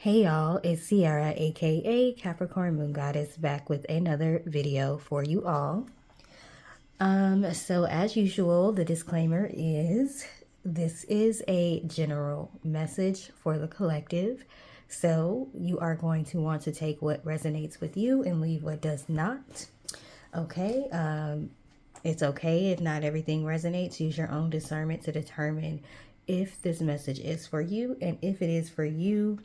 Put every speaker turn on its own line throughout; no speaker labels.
Hey y'all, it's Sierra, aka Capricorn Moon Goddess, back with another video for you all. So as usual, the disclaimer is this is a general message for the collective. So you are going to want to take what resonates with you and leave what does not. Okay. It's okay if not everything resonates. Use your own discernment to determine if this message is for you, and if it is for you,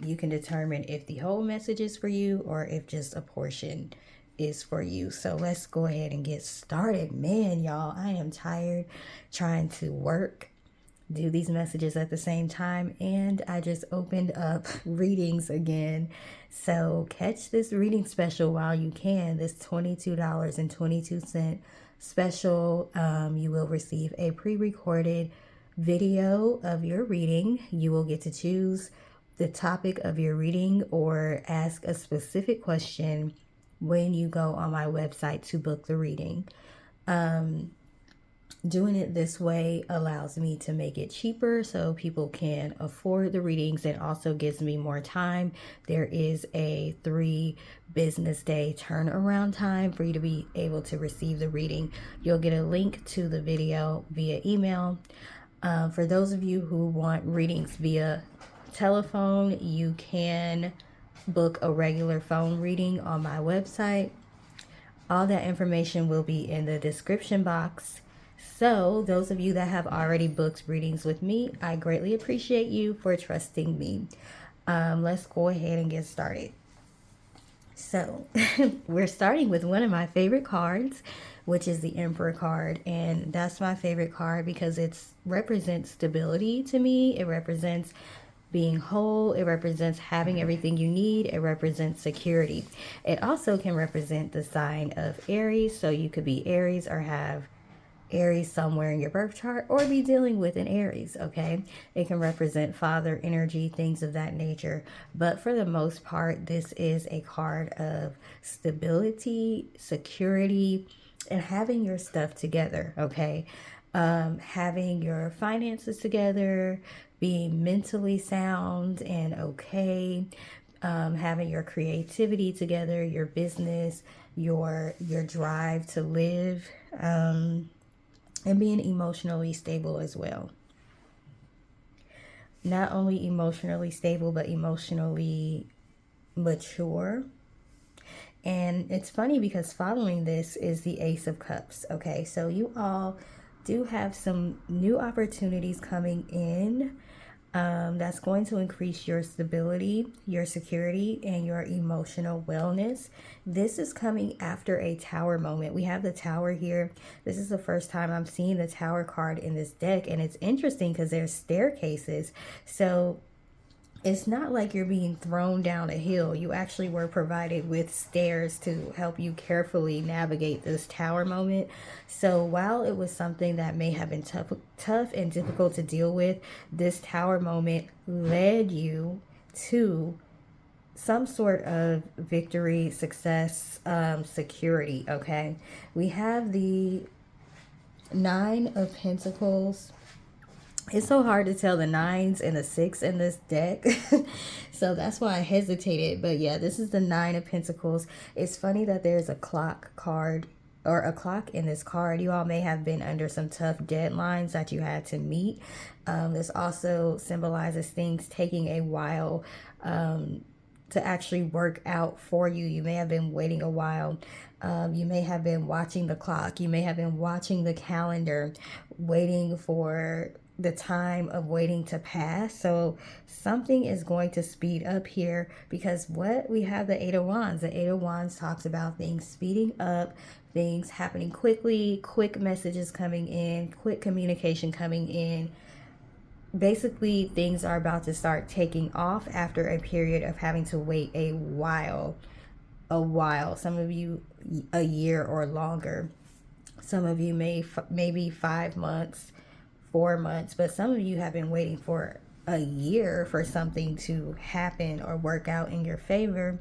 you can determine if the whole message is for you or if just a portion is for you. So let's go ahead and get started. Man, y'all, I am tired trying to work, do these messages at the same time, and I just opened up readings again. So catch this reading special while you can. This $22.22 special. You will receive a pre-recorded video of your reading. You will get to choose the topic of your reading or ask a specific question when you go on my website to book the reading. Doing it this way allows me to make it cheaper so people can afford the readings. It also gives me more time. There is a 3 business day turnaround time for you to be able to receive the reading. You'll get a link to the video via email. For those of you who want readings via telephone, you can book a regular phone reading on my website. All that information will be in the description box. So those of you that have already booked readings with me, I greatly appreciate you for trusting me. Let's go ahead and get started. So we're starting with one of my favorite cards, which is the Emperor card. And that's my favorite card because it represents stability to me. It represents being whole. It represents having everything you need. It represents security. It also can represent the sign of Aries. So you could be Aries or have Aries somewhere in your birth chart, or be dealing with an Aries, okay? It can represent father energy, things of that nature. But for the most part, this is a card of stability, security, and having your stuff together, okay? Having your finances together, being mentally sound and okay, having your creativity together, your business, your drive to live, and being emotionally stable as well. Not only emotionally stable, but emotionally mature. And it's funny because following this is the Ace of Cups. Okay, so you all do have some new opportunities coming in. That's going to increase your stability, your security, and your emotional wellness. This is coming after a Tower moment. We have the Tower here. This is the first time I'm seeing the Tower card in this deck, and it's interesting because there's staircases. So it's not like you're being thrown down a hill. You actually were provided with stairs to help you carefully navigate this Tower moment. So while it was something that may have been tough and difficult to deal with, this Tower moment led you to some sort of victory, success, security, okay? We have the 9 of Pentacles. It's so hard to tell the 9s and the 6 in this deck. So that's why I hesitated. But yeah, this is the 9 of Pentacles. It's funny that there's a clock card or a clock in this card. You all may have been under some tough deadlines that you had to meet. This also symbolizes things taking a while to actually work out for you. You may have been waiting a while. You may have been watching the clock. You may have been watching the calendar, waiting for the time of waiting to pass. So something is going to speed up here because what we have the 8 of Wands. The 8 of Wands talks about things speeding up, things happening quickly, quick messages coming in, quick communication coming in. Basically, things are about to start taking off after a period of having to wait a while. Some of you a year or longer. Some of you maybe 5 months, 4 months, but some of you have been waiting for a year for something to happen or work out in your favor.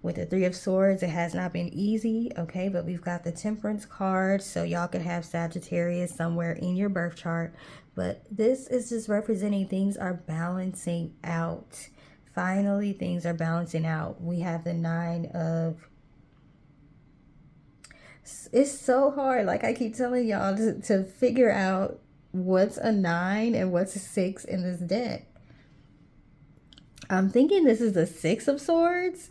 With the Three of Swords, it has not been easy, okay? But we've got the Temperance card, so y'all could have Sagittarius somewhere in your birth chart. But this is just representing things are balancing out. Finally, things are balancing out. We have the Nine of... It's so hard, like I keep telling y'all, to figure out what's a 9 and what's a 6 in this deck. I'm thinking this is a Six of Swords.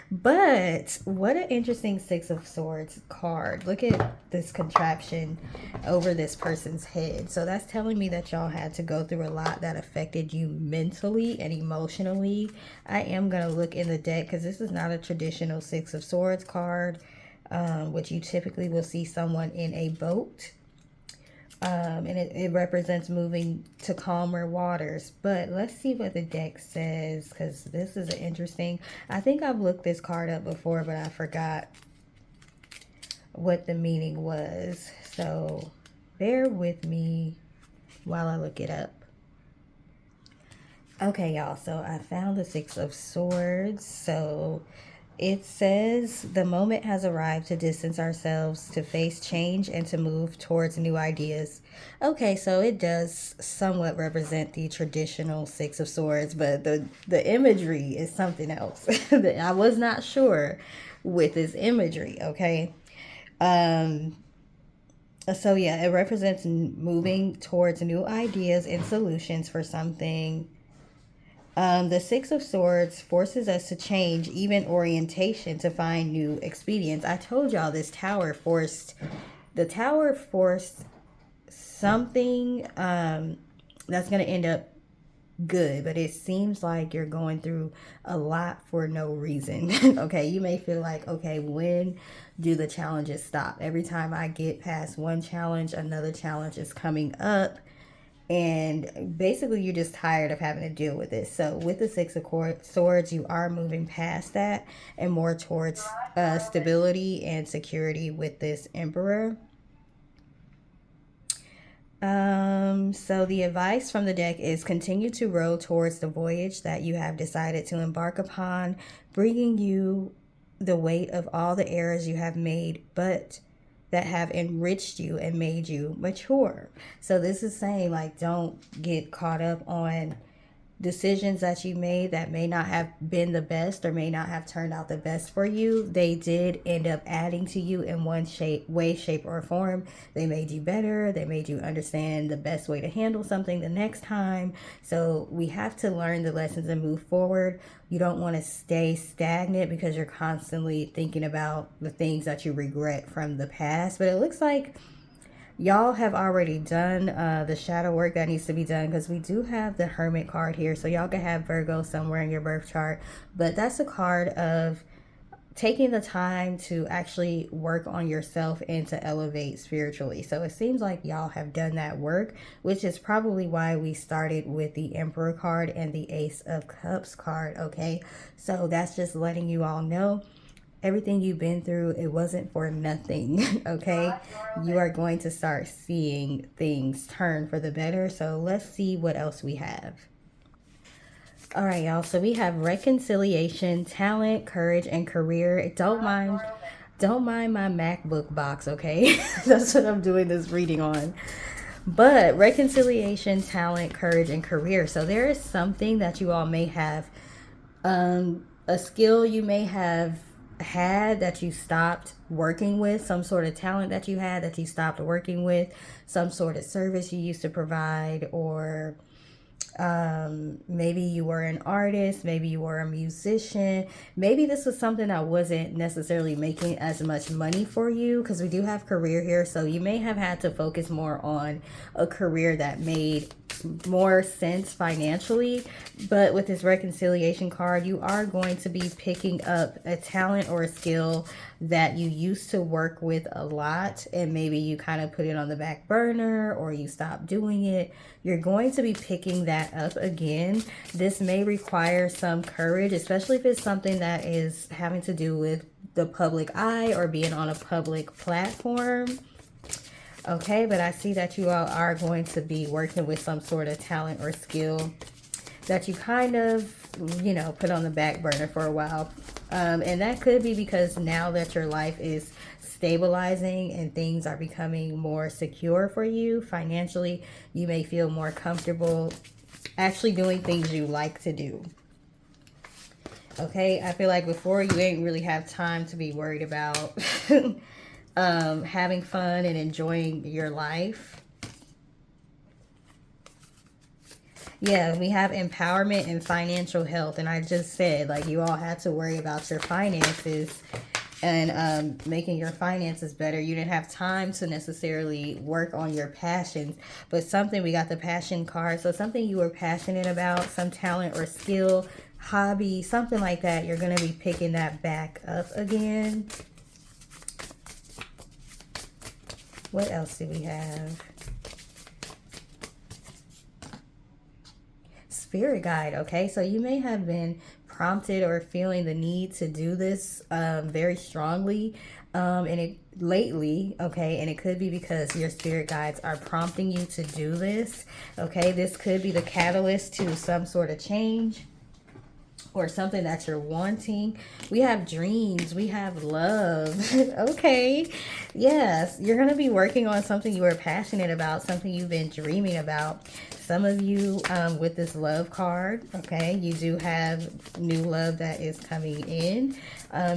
But what an interesting Six of Swords card. Look at this contraption over this person's head. So that's telling me that y'all had to go through a lot that affected you mentally and emotionally. I am going to look in the deck because this is not a traditional Six of Swords card, which you typically will see someone in a boat. And it represents moving to calmer waters. But let's see what the deck says, because this is an interesting... I think I've looked this card up before, but I forgot what the meaning was. So bear with me while I look it up. Okay, y'all. So I found the Six of Swords. So... it says the moment has arrived to distance ourselves, to face change, and to move towards new ideas. Okay, so it does somewhat represent the traditional Six of Swords, but the imagery is something else. I was not sure with this imagery, okay? So yeah, it represents moving towards new ideas and solutions for something. The Six of Swords forces us to change even orientation to find new expedients. I told y'all the Tower forced something that's going to end up good, but it seems like you're going through a lot for no reason. Okay, you may feel like, okay, when do the challenges stop? Every time I get past one challenge, another challenge is coming up. And basically, you're just tired of having to deal with it. So with the Six of Swords, you are moving past that and more towards stability and security with this Emperor. So the advice from the deck is continue to row towards the voyage that you have decided to embark upon, bringing you the weight of all the errors you have made, but that have enriched you and made you mature. So this is saying, like, don't get caught up on decisions that you made that may not have been the best or may not have turned out the best for you. They did end up adding to you in one way, shape, or form. They made you better. They made you understand the best way to handle something the next time. So we have to learn the lessons and move forward. You don't want to stay stagnant because you're constantly thinking about the things that you regret from the past. But it looks like y'all have already done the shadow work that needs to be done, because we do have the Hermit card here. So y'all can have Virgo somewhere in your birth chart. But that's a card of taking the time to actually work on yourself and to elevate spiritually. So it seems like y'all have done that work, which is probably why we started with the Emperor card and the Ace of Cups card, okay? So that's just letting you all know everything you've been through, it wasn't for nothing, okay? You are going to start seeing things turn for the better. So let's see what else we have. All right, y'all. So we have reconciliation, talent, courage, and career. Don't mind my MacBook box, okay? That's what I'm doing this reading on. But reconciliation, talent, courage, and career. So there is something that you all may have, a skill you may have had that you stopped working with, some sort of talent that you had that you stopped working with, some sort of service you used to provide, or maybe you were an artist, maybe you were a musician, maybe this was something that wasn't necessarily making as much money for you, because we do have career here. So you may have had to focus more on a career that made more sense financially. But with this reconciliation card, you are going to be picking up a talent or a skill that you used to work with a lot, and maybe you kind of put it on the back burner or you stopped doing it. You're going to be picking that up again. This may require some courage, especially if it's something that is having to do with the public eye or being on a public platform. Okay, but I see that you all are going to be working with some sort of talent or skill that you kind of you know, put on the back burner for a while. And that could be because now that your life is stabilizing and things are becoming more secure for you financially, you may feel more comfortable actually doing things you like to do. Okay, I feel like before you didn't really have time to be worried about having fun and enjoying your life. Yeah, we have empowerment and financial health. And I just said, like, you all had to worry about your finances and making your finances better. You didn't have time to necessarily work on your passions, but something, we got the passion card. So something you were passionate about, some talent or skill, hobby, something like that, you're going to be picking that back up again. What else do we have? Spirit guide. Okay, so you may have been prompted or feeling the need to do this very strongly and it lately, okay, and it could be because your spirit guides are prompting you to do this. Okay, this could be the catalyst to some sort of change or something that you're wanting. We have dreams, we have love. Okay, yes, you're going to be working on something you are passionate about, something you've been dreaming about. Some of you with this love card, okay, you do have new love that is coming in.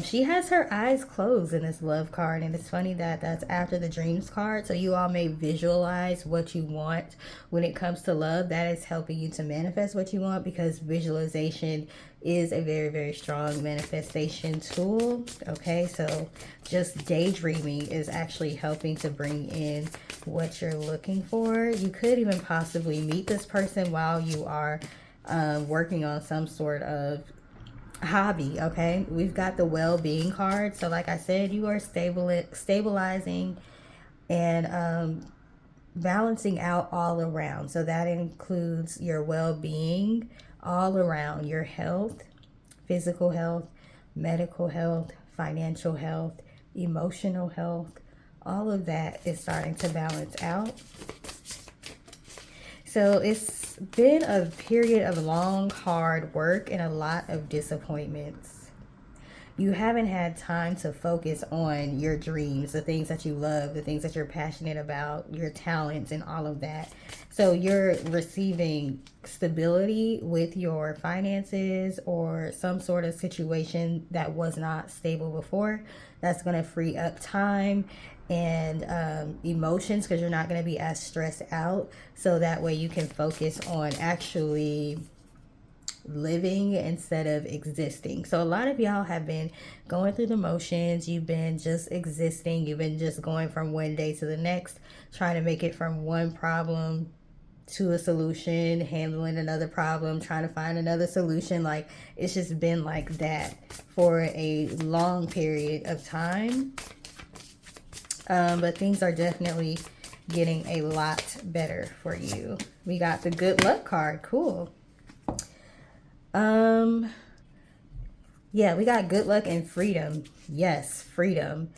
She has her eyes closed in this love card, and it's funny that that's after the dreams card. So you all may visualize what you want when it comes to love. That is helping you to manifest what you want, because visualization is a very, very strong manifestation tool. Okay, so just daydreaming is actually helping to bring in what you're looking for. You could even possibly meet this person while you are working on some sort of hobby. Okay, we've got the well-being card. So like I said, you are stabilizing and balancing out all around. So that includes your well-being all around, your health, physical health, medical health, financial health, emotional health. All of that is starting to balance out. So it's been a period of long, hard work and a lot of disappointments. You haven't had time to focus on your dreams, the things that you love, the things that you're passionate about, your talents and all of that. So you're receiving stability with your finances or some sort of situation that was not stable before. That's going to free up time and emotions, because you're not going to be as stressed out. So that way you can focus on actually living instead of existing. So a lot of y'all have been going through the motions. You've been just existing. You've been just going from one day to the next, trying to make it from one problem to a solution, handling another problem, trying to find another solution. Like, it's just been like that for a long period of time. But things are definitely getting a lot better for you. We got the good luck card. Cool. Yeah, we got good luck and freedom. Yes, freedom.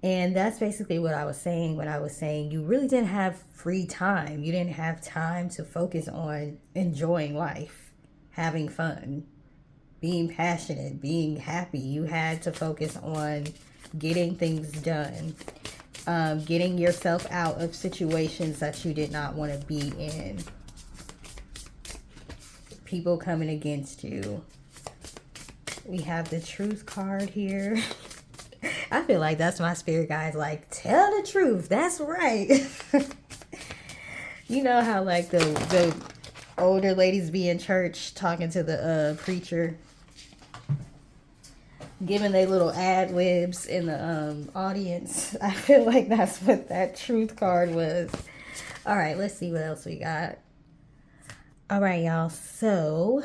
And that's basically what I was saying when I was saying you really didn't have free time. You didn't have time to focus on enjoying life, having fun, being passionate, being happy. You had to focus on getting things done, getting yourself out of situations that you did not want to be in. People coming against you. We have the truth card here. I feel like that's my spirit guides, like, tell the truth. That's right. You know how like the older ladies be in church talking to the preacher, giving their little ad libs in the audience. I feel like that's what that truth card was. All right, let's see what else we got. All right, y'all. So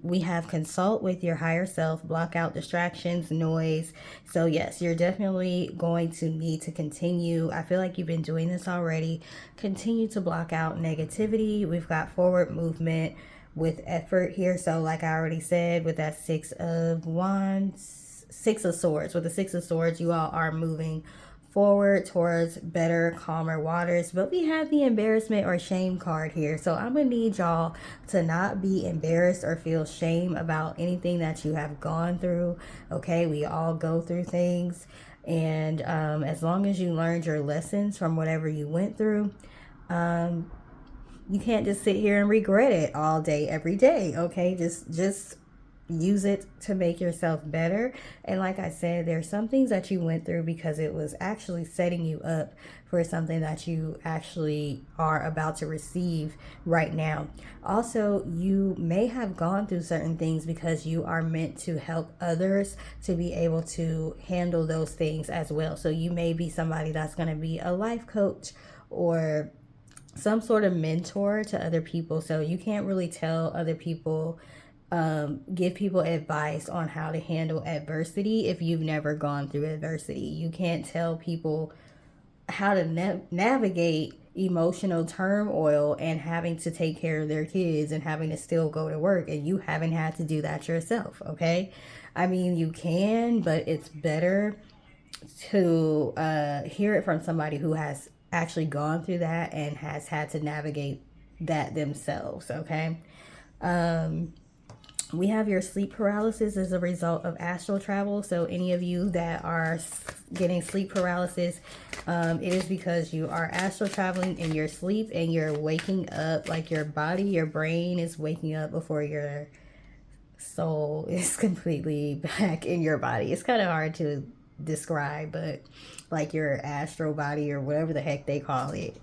we have consult with your higher self, block out distractions, noise. So yes, you're definitely going to need to continue. I feel like you've been doing this already. Continue to block out negativity. We've got forward movement with effort here. So like I already said, with that Six of Wands, Six of Swords, with the Six of Swords, you all are moving forward towards better, calmer waters. But we have the embarrassment or shame card here. So I'm going to need y'all to not be embarrassed or feel shame about anything that you have gone through. Okay, we all go through things. And as long as you learned your lessons from whatever you went through, you can't just sit here and regret it all day, every day. Okay, just use it to make yourself better. And like I said, there's some things that you went through because it was actually setting you up for something that you actually are about to receive right now. Also, you may have gone through certain things because you are meant to help others to be able to handle those things as well. So you may be somebody that's going to be a life coach or some sort of mentor to other people. So you can't really tell other people, give people advice on how to handle adversity if you've never gone through adversity. You can't tell people how to navigate emotional turmoil and having to take care of their kids and having to still go to work, and you haven't had to do that yourself. Okay, I mean, you can, but it's better to hear it from somebody who has actually gone through that and has had to navigate that themselves. Okay. We have your sleep paralysis as a result of astral travel. So any of you that are getting sleep paralysis, it is because you are astral traveling in your sleep and you're waking up, like your body, your brain is waking up before your soul is completely back in your body. It's kind of hard to describe, but like your astral body or whatever the heck they call it.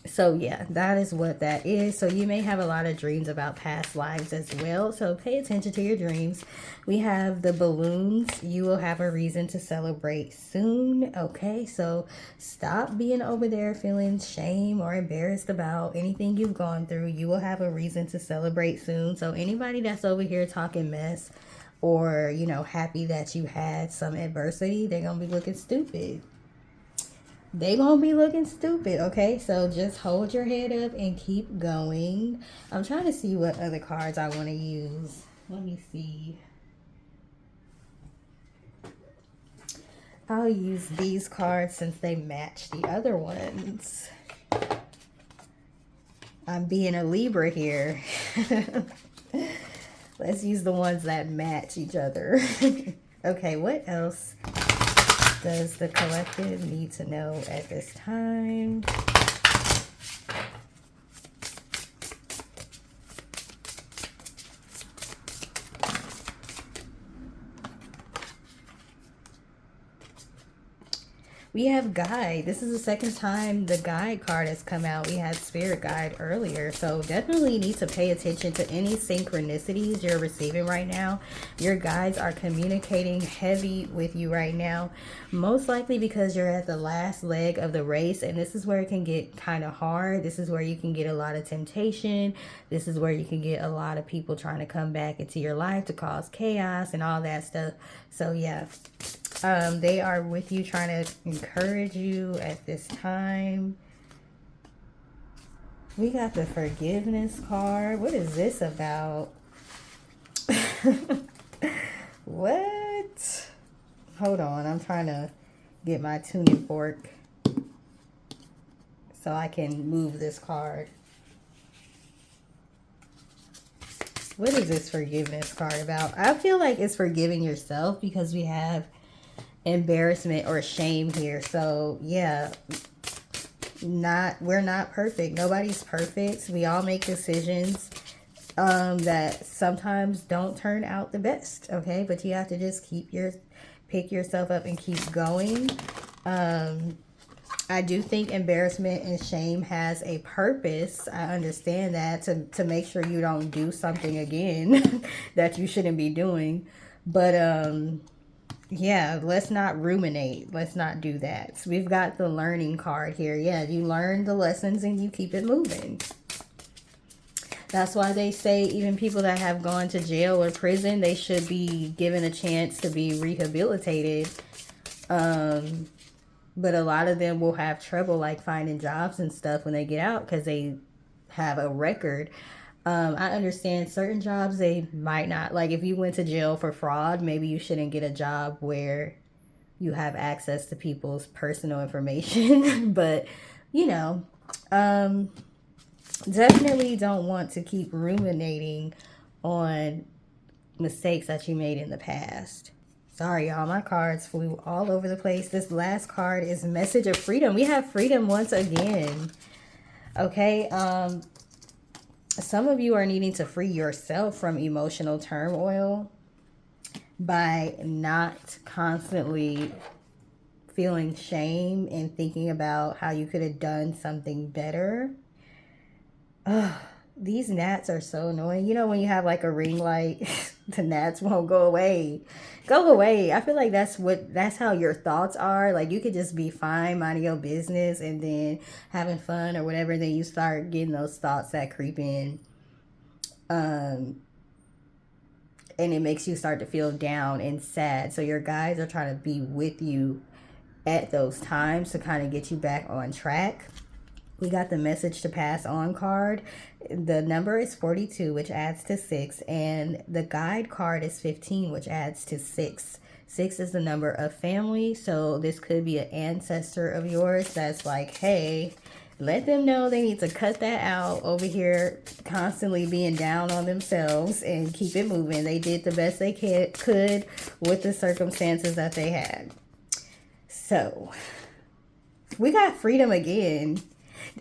So yeah, that is what that is. So you may have a lot of dreams about past lives as well. So pay attention to your dreams. We have the balloons. You will have a reason to celebrate soon. Okay, so stop being over there feeling shame or embarrassed about anything you've gone through. You will have a reason to celebrate soon. So anybody that's over here talking mess or, you know, happy that you had some adversity, they're going to be looking stupid. They gonna be looking stupid. Okay, so just hold your head up and keep going. I'm trying to see what other cards I want to use. Let me see. I'll use these cards since they match the other ones. I'm being a Libra here. Let's use the ones that match each other. Okay, what else does the collective need to know at this time? We have guide. This is the second time the guide card has come out. We had spirit guide earlier. So definitely need to pay attention to any synchronicities you're receiving right now. Your guides are communicating heavy with you right now. Most likely because you're at the last leg of the race. And this is where it can get kind of hard. This is where you can get a lot of temptation. This is where you can get a lot of people trying to come back into your life to cause chaos and all that stuff. So yeah. They are with you, trying to encourage you at this time. We got the forgiveness card. What is this about? What? Hold on. I'm trying to get my tuning fork so I can move this card. What is this forgiveness card about? I feel like it's forgiving yourself because we have embarrassment or shame here. So yeah, we're not perfect. Nobody's perfect. We all make decisions that sometimes don't turn out the best. Okay, but you have to just pick yourself up and keep going. I do think embarrassment and shame has a purpose. I understand that, to make sure you don't do something again that you shouldn't be doing. But yeah, let's not ruminate. Let's not do that. So we've got the learning card here. Yeah, you learn the lessons and you keep it moving. That's why they say even people that have gone to jail or prison, they should be given a chance to be rehabilitated. But a lot of them will have trouble like finding jobs and stuff when they get out because they have a record. I understand certain jobs they might not, like if you went to jail for fraud, maybe you shouldn't get a job where you have access to people's personal information. But, you know, definitely don't want to keep ruminating on mistakes that you made in the past. Sorry, y'all, my cards flew all over the place. This last card is Message of Freedom. We have freedom once again. Okay, some of you are needing to free yourself from emotional turmoil by not constantly feeling shame and thinking about how you could have done something better. Ugh, these gnats are so annoying. You know when you have like a ring light, the gnats won't go away. Go away. I feel like that's how your thoughts are. Like you could just be fine, minding your business and then having fun or whatever, and then you start getting those thoughts that creep in. And it makes you start to feel down and sad. So your guides are trying to be with you at those times to kind of get you back on track. We got the Message to Pass On card. The number is 42, which adds to 6. And the guide card is 15, which adds to 6. 6 is the number of family. So this could be an ancestor of yours that's like, hey, let them know they need to cut that out over here, constantly being down on themselves and keep it moving. They did the best they could with the circumstances that they had. So we got freedom again.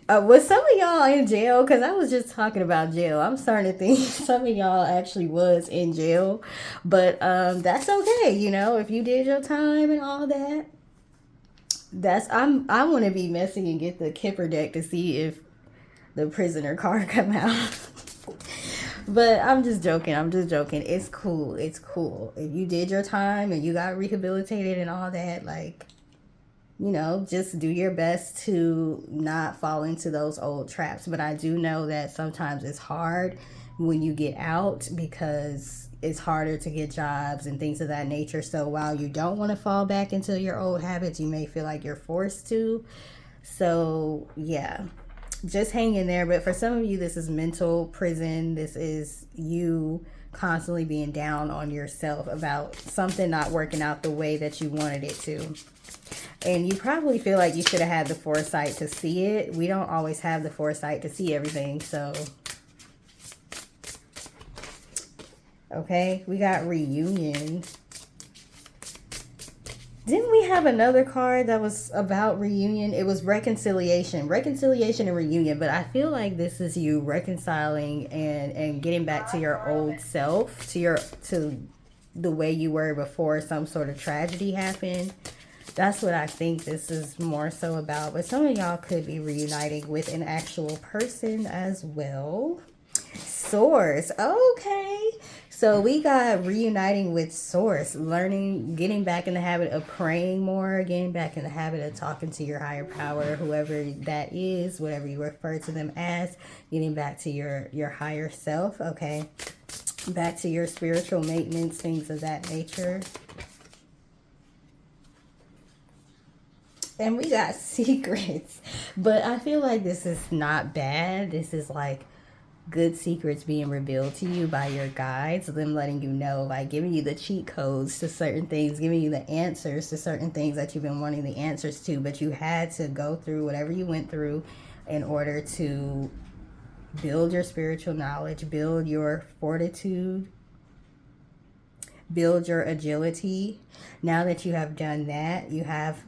Was some of y'all in jail? Because I was just talking about jail. I'm starting to think some of y'all actually was in jail. But that's okay, you know, if you did your time and all that. I want to be messy and get the Kipper deck to see if the prisoner card come out. But I'm just joking. It's cool. If you did your time and you got rehabilitated and all that, like, you know, just do your best to not fall into those old traps. But I do know that sometimes it's hard when you get out because it's harder to get jobs and things of that nature. So while you don't want to fall back into your old habits, you may feel like you're forced to. So yeah, just hang in there. But for some of you, this is mental prison. This is you constantly being down on yourself about something not working out the way that you wanted it to. And you probably feel like you should have had the foresight to see it. We don't always have the foresight to see everything. So, okay, we got reunion. Didn't we have another card that was about reunion? It was reconciliation. Reconciliation and reunion. But I feel like this is you reconciling and getting back to your old self, to the way you were before some sort of tragedy happened. That's what I think this is more so about. But some of y'all could be reuniting with an actual person as well. Source. Okay. So we got reuniting with Source. Learning, getting back in the habit of praying more. Getting back in the habit of talking to your higher power. Whoever that is. Whatever you refer to them as. Getting back to your higher self. Okay. Back to your spiritual maintenance. Things of that nature. And we got secrets. But I feel like this is not bad. This is like good secrets being revealed to you by your guides. Them letting you know, like giving you the cheat codes to certain things. Giving you the answers to certain things that you've been wanting the answers to. But you had to go through whatever you went through in order to build your spiritual knowledge. Build your fortitude. Build your agility. Now that you have done that, you have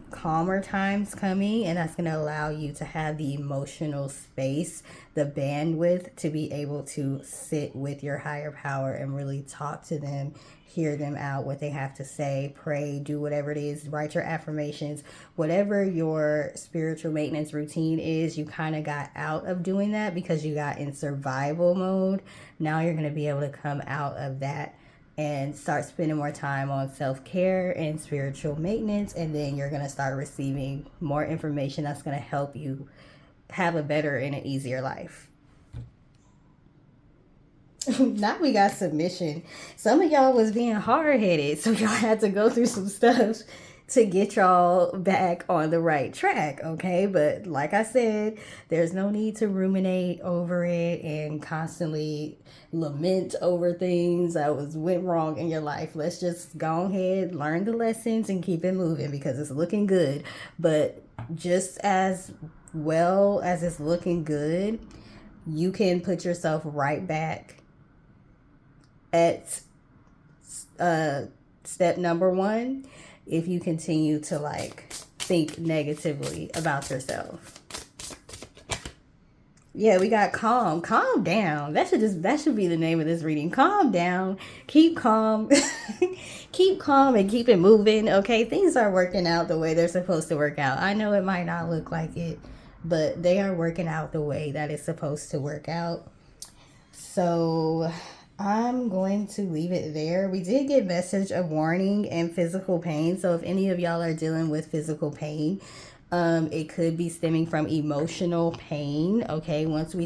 calmer times coming, and that's going to allow you to have the emotional space, the bandwidth to be able to sit with your higher power and really talk to them, hear them out, what they have to say, pray, do whatever it is, write your affirmations, whatever your spiritual maintenance routine is. You kind of got out of doing that because you got in survival mode. Now you're going to be able to come out of that and start spending more time on self-care and spiritual maintenance. And then you're going to start receiving more information that's going to help you have a better and an easier life. Now we got submission. Some of y'all was being hard-headed, so y'all had to go through some stuff to get y'all back on the right track, okay? But like I said, there's no need to ruminate over it and constantly lament over things that went wrong in your life. Let's just go ahead, learn the lessons, and keep it moving because it's looking good. But just as well as it's looking good, you can put yourself right back at step number one if you continue to like think negatively about yourself. Yeah, we got calm. Calm down. That should be the name of this reading. Calm down. Keep calm. Keep calm and keep it moving. Okay, things are working out the way they're supposed to work out. I know it might not look like it, but they are working out the way that it's supposed to work out. So I'm going to leave it there. We did get message of warning and physical pain. So if any of y'all are dealing with physical pain, it could be stemming from emotional pain. Okay, once we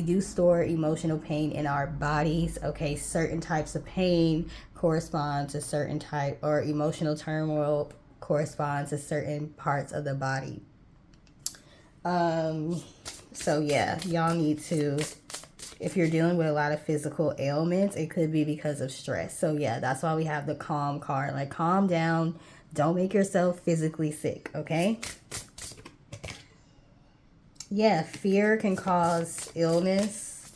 do store emotional pain in our bodies. Okay, certain types of pain correspond to certain type, or emotional turmoil corresponds to certain parts of the body. So yeah, y'all need to, if you're dealing with a lot of physical ailments, it could be because of stress. So yeah, that's why we have the calm card. Like, calm down. Don't make yourself physically sick, okay? Yeah, fear can cause illness.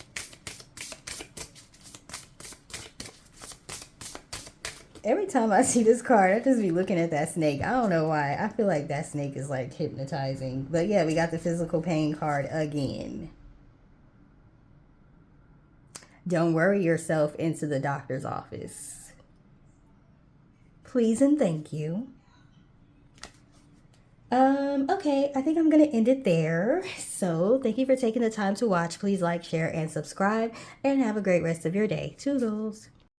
Every time I see this card, I just be looking at that snake. I don't know why. I feel like that snake is like hypnotizing. But yeah, we got the physical pain card again. Don't worry yourself into the doctor's office. Please and thank you. Okay, I think I'm gonna end it there. So thank you for taking the time to watch. Please like, share, and subscribe, and have a great rest of your day. Toodles.